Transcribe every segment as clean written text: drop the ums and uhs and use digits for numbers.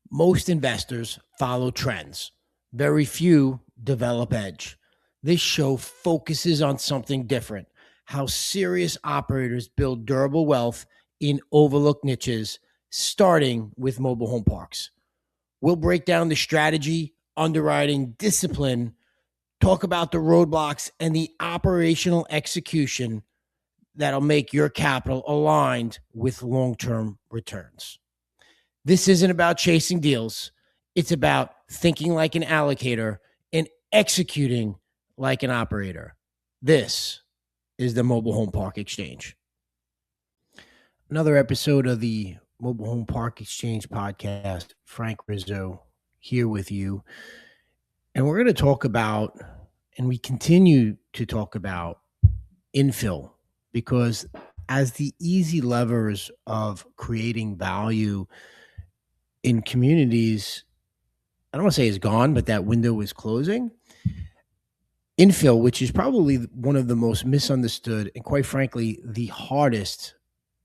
Most investors follow trends. Very few develop edge. This show focuses on something different: how serious operators build durable wealth in overlooked niches, starting with mobile home parks. We'll break down the strategy, underwriting, discipline, talk about the roadblocks, and the operational execution that'll make your capital aligned with long term returns. This isn't about chasing deals. It's about thinking like an allocator and executing like an operator. This is the Mobile Home Park Exchange. Another episode of the Mobile Home Park Exchange podcast. Frank Rizzo here with you. And we're going to talk about, and we continue to talk about, infill, because as the easy levers of creating value in communities, I don't want to say is gone, but that window is closing. Infill, which is probably one of the most misunderstood and quite frankly, the hardest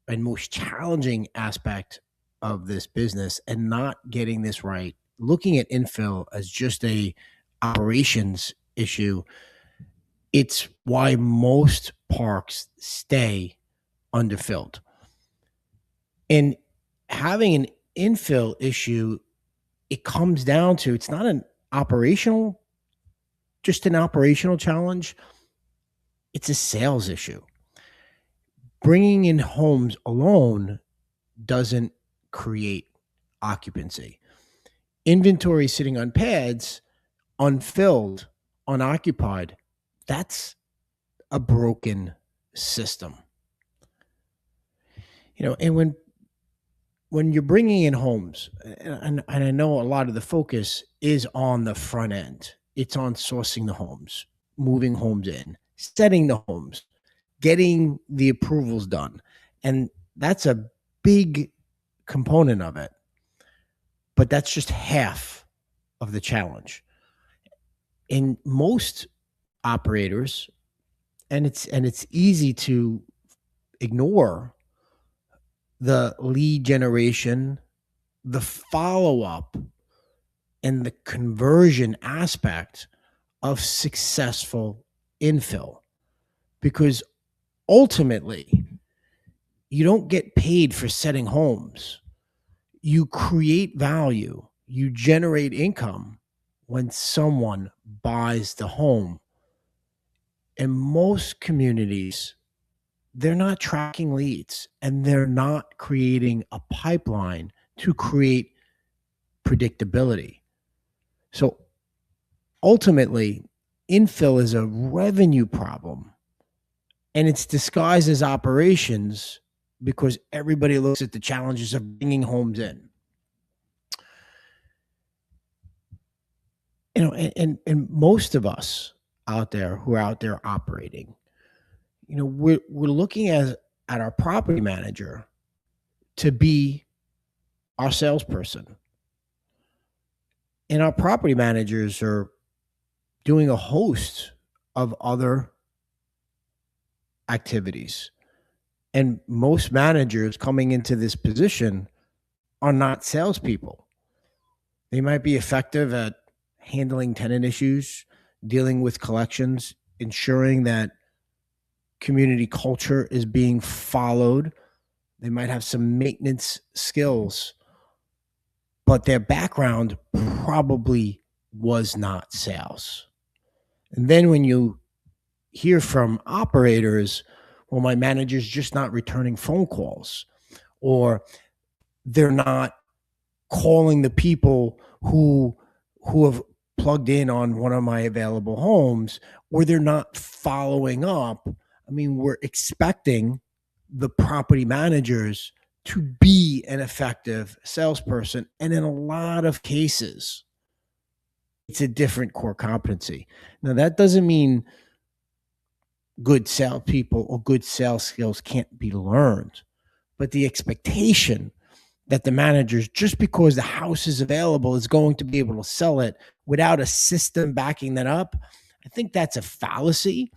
and most challenging aspect of this business, and not getting this right, looking at infill as just a operations issue, it's why most parks stay underfilled. And having an infill issue, it comes down to, it's not an operational challenge. It's a sales issue. Bringing in homes alone doesn't create occupancy. Inventory sitting on pads, unfilled, unoccupied, that's a broken system. And when you're bringing in homes, and I know a lot of the focus is on the front end. It's on sourcing the homes, moving homes in, setting the homes, getting the approvals done. And that's a big component of it. But that's just half of the challenge. In most operators, and it's easy to ignore the lead generation, the follow-up, and the conversion aspect of successful infill. Because ultimately, you don't get paid for setting homes. You create value, you generate income when someone buys the home. In most communities, they're not tracking leads and they're not creating a pipeline to create predictability. So ultimately, infill is a revenue problem, and it's disguised as operations because everybody looks at the challenges of bringing homes in. And most of us out there who are out there operating, we're looking at our property manager to be our salesperson. And our property managers are doing a host of other activities. And most managers coming into this position are not salespeople. They might be effective at handling tenant issues, dealing with collections, ensuring that community culture is being followed. They might have some maintenance skills, but their background probably was not sales. And then when you hear from operators, well, my manager's just not returning phone calls, or they're not calling the people who have plugged in on one of my available homes, or they're not following up. I mean, we're expecting the property managers to be an effective salesperson. And in a lot of cases, it's a different core competency. Now, that doesn't mean good salespeople or good sales skills can't be learned, but the expectation that the managers, just because the house is available, is going to be able to sell it without a system backing that up, I think that's a fallacy.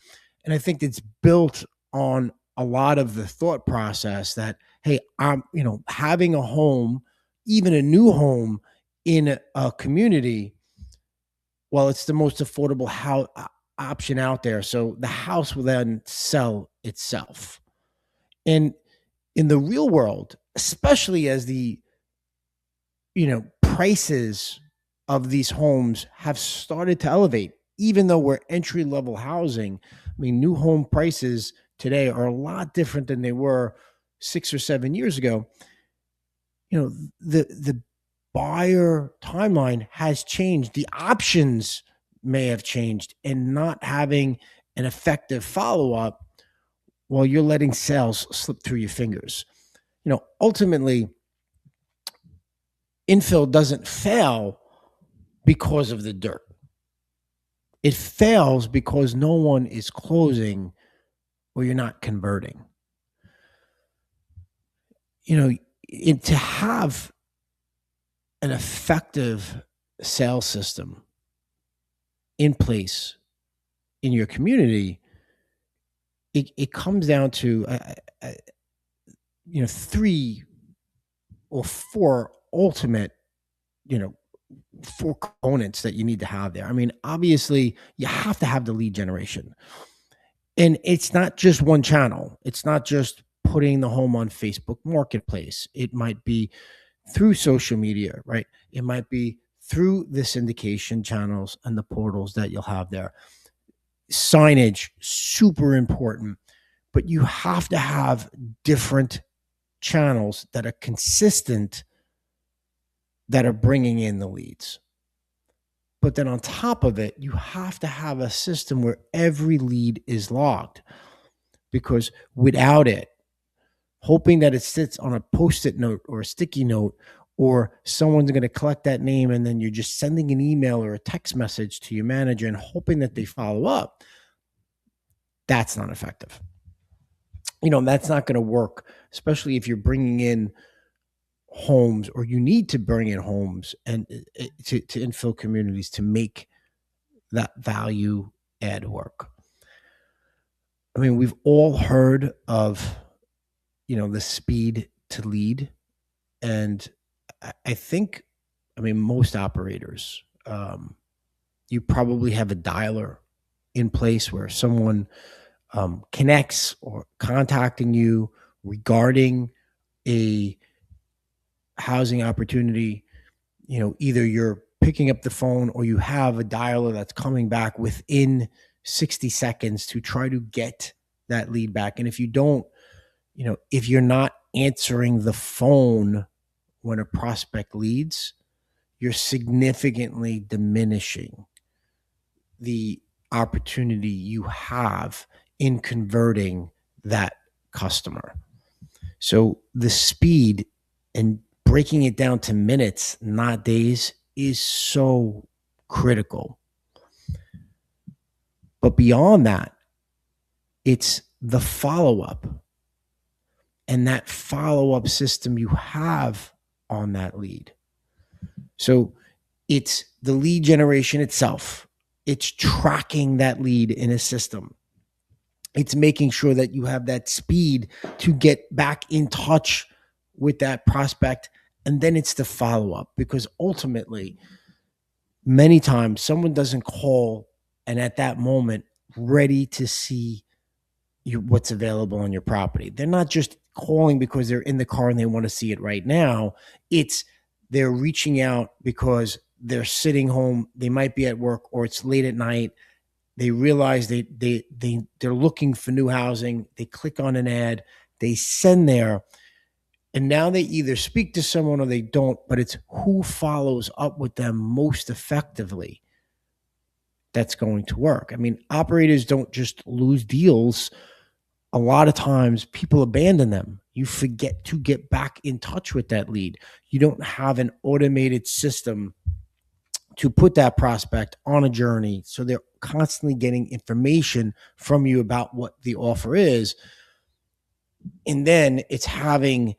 And I think it's built on a lot of the thought process that, hey, I'm, having a home, even a new home, in a community, well, it's the most affordable option out there. So the house will then sell itself. And in the real world, especially as the prices of these homes have started to elevate, even though we're entry level housing. I mean, new home prices today are a lot different than they were 6 or 7 years ago. The buyer timeline has changed. The options may have changed, and not having an effective follow up while you're letting sales slip through your fingers. Ultimately, infill doesn't fail because of the dirt. It fails because no one is closing or you're not converting. To have an effective sales system in place in your community, it comes down to 3 or 4 ultimate, 4 components that you need to have there. I mean, obviously, you have to have the lead generation. And it's not just one channel. It's not just putting the home on Facebook Marketplace. It might be through social media, right? It might be through the syndication channels and the portals that you'll have there. Signage, super important. But you have to have different channels that are consistent, that are bringing in the leads. But then on top of it, you have to have a system where every lead is logged, because without it, hoping that it sits on a Post-it note or a sticky note, or someone's going to collect that name and then you're just sending an email or a text message to your manager and hoping that they follow up, that's not effective. That's not going to work, especially if you're bringing in homes, or you need to bring in homes and to infill communities to make that value add work. I mean, we've all heard of, the speed to lead. And I think, most operators, you probably have a dialer in place where someone connects or contacting you regarding a housing opportunity. Either you're picking up the phone or you have a dialer that's coming back within 60 seconds to try to get that lead back. And if you don't, if you're not answering the phone when a prospect leads, you're significantly diminishing the opportunity you have in converting that customer. So the speed and breaking it down to minutes, not days, is so critical. But beyond that, it's the follow-up, and that follow-up system you have on that lead. So it's the lead generation itself. It's tracking that lead in a system. It's making sure that you have that speed to get back in touch with that prospect. And then it's the follow-up, because ultimately, many times someone doesn't call and at that moment ready to see what's available on your property. They're not just calling because they're in the car and they want to see it right now. It's they're reaching out because they're sitting home. They might be at work, or it's late at night. They realize they're looking for new housing. They click on an ad. They send there. And now they either speak to someone or they don't, but it's who follows up with them most effectively that's going to work. I mean, operators don't just lose deals. A lot of times people abandon them. You forget to get back in touch with that lead. You don't have an automated system to put that prospect on a journey, so they're constantly getting information from you about what the offer is. And then it's having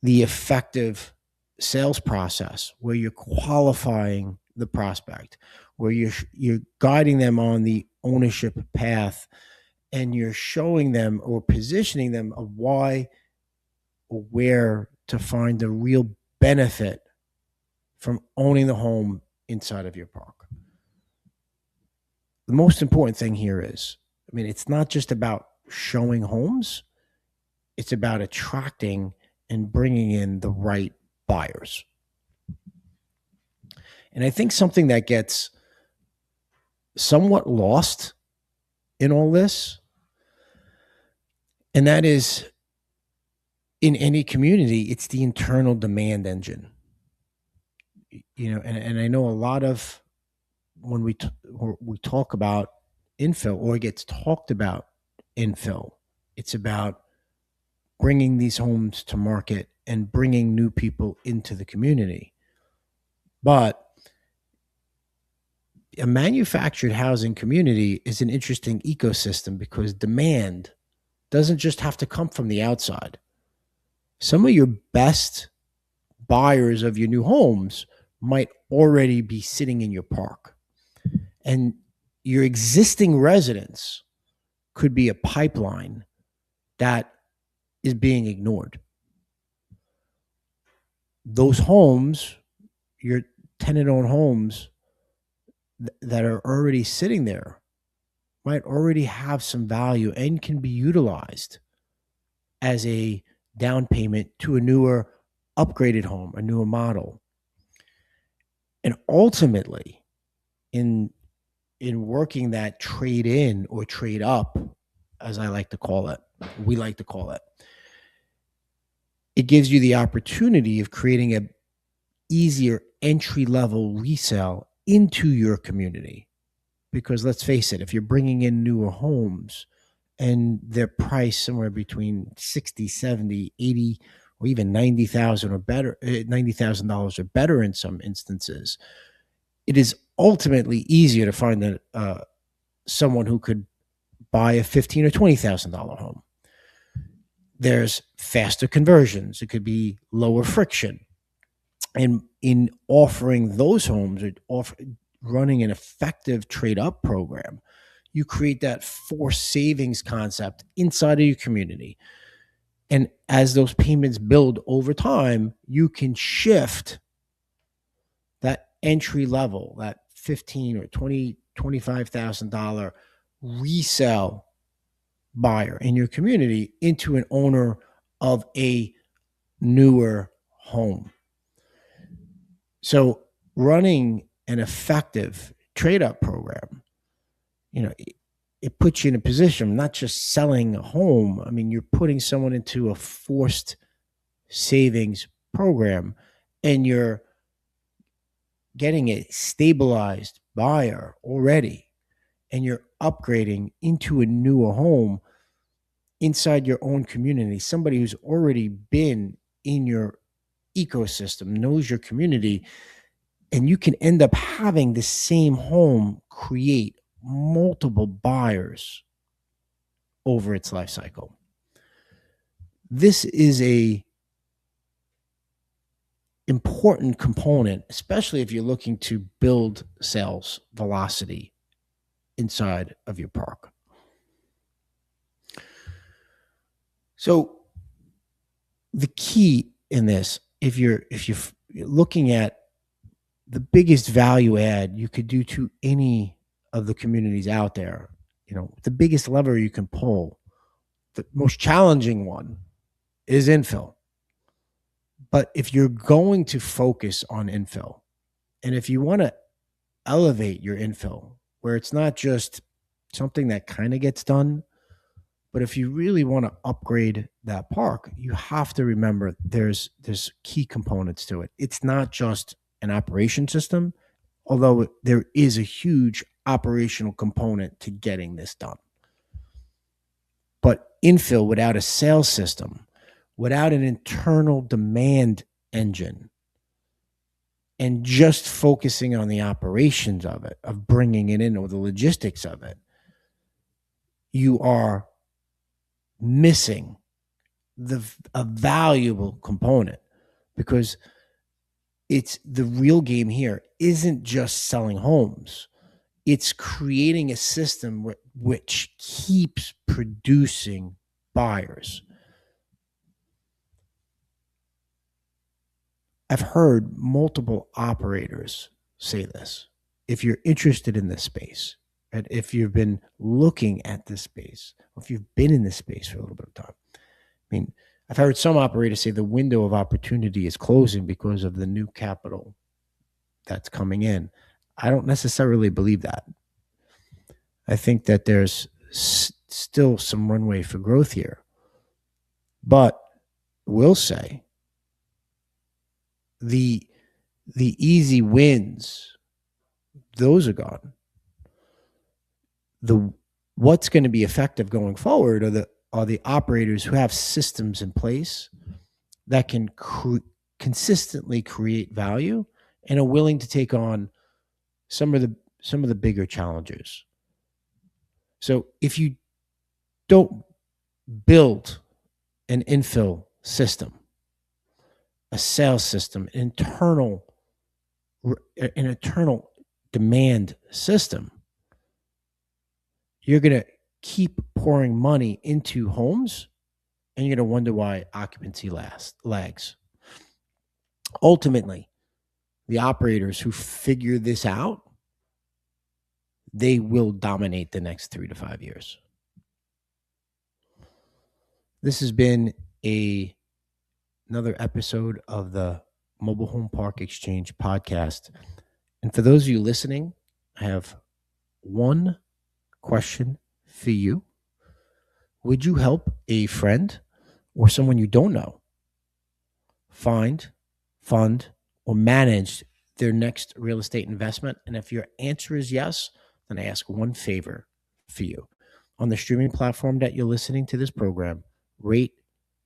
the effective sales process where you're qualifying the prospect, where you're guiding them on the ownership path, and you're showing them or positioning them of why or where to find the real benefit from owning the home inside of your park. The most important thing here is, I mean, it's not just about showing homes, it's about attracting and bringing in the right buyers. And I think something that gets somewhat lost in all this, and that is, in any community, it's the internal demand engine. And I know a lot of, when we talk about infill, or it gets talked about infill, it's about bringing these homes to market and bringing new people into the community. But a manufactured housing community is an interesting ecosystem because demand doesn't just have to come from the outside. Some of your best buyers of your new homes might already be sitting in your park. And your existing residents could be a pipeline that is being ignored. Those homes, your tenant-owned homes that are already sitting there, might already have some value and can be utilized as a down payment to a newer, upgraded home, a newer model. And ultimately, in working that trade in or trade up, as I like to call it, we like to call it, it gives you the opportunity of creating a easier entry level resale into your community. Because let's face it, if you're bringing in newer homes and they're priced somewhere between 60, 70, 80, or even 90,000 or better, $90,000 or better in some instances, it is ultimately easier to find someone who could buy a $15,000 or $20,000 home. There's faster conversions. It could be lower friction. And in offering those homes, or running an effective trade-up program, you create that forced savings concept inside of your community. And as those payments build over time, you can shift that entry level, that $15,000 or $20,000, $25,000 resale buyer in your community into an owner of a newer home. So running an effective trade-up program, it puts you in a position, not just selling a home. I mean, you're putting someone into a forced savings program, and you're getting a stabilized buyer already, and you're upgrading into a newer home inside your own community, somebody who's already been in your ecosystem, knows your community, and you can end up having the same home create multiple buyers over its life cycle. This is a important component, especially if you're looking to build sales velocity inside of your park. So the key in this, if you're looking at the biggest value add you could do to any of the communities out there, the biggest lever you can pull, the most challenging one, is infill. But if you're going to focus on infill, and if you want to elevate your infill, where it's not just something that kind of gets done, but if you really want to upgrade that park, you have to remember there's key components to it. It's not just an operation system, although there is a huge operational component to getting this done. But infill without a sales system, without an internal demand engine, and just focusing on the operations of it, of bringing it in, or the logistics of it, you are missing a valuable component, because it's the real game here isn't just selling homes. It's creating a system which keeps producing buyers. I've heard multiple operators say this. If you're interested in this space, and if you've been looking at this space, or if you've been in this space for a little bit of time, I mean, I've heard some operators say the window of opportunity is closing because of the new capital that's coming in. I don't necessarily believe that. I think that there's still some runway for growth here. But we'll say the easy wins, those are gone. What's going to be effective going forward are the operators who have systems in place that can consistently create value and are willing to take on some of the bigger challengers. So if you don't build an infill system, a sales system, an internal demand system, you're going to keep pouring money into homes, and you're going to wonder why occupancy lags. Ultimately, the operators who figure this out, they will dominate the next 3 to 5 years. This has been another episode of the Mobile Home Park Exchange podcast. And for those of you listening, I have one question for you. Would you help a friend or someone you don't know find, fund, or manage their next real estate investment? And if your answer is yes, then I ask one favor for you. On the streaming platform that you're listening to this program, rate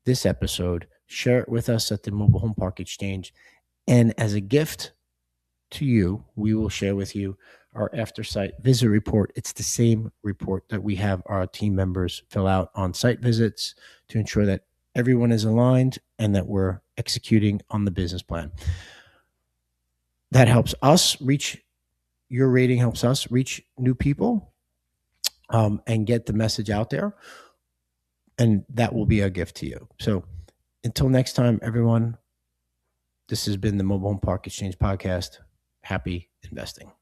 this episode, share it with us at the Mobile Home Park Exchange. And as a gift to you, we will share with you our after site visit report. It's the same report that we have our team members fill out on site visits to ensure that everyone is aligned and that we're executing on the business plan. That helps us reach, your rating helps us reach new people and get the message out there. And that will be a gift to you. So until next time, everyone, this has been the Mobile Home Park Exchange podcast. Happy investing.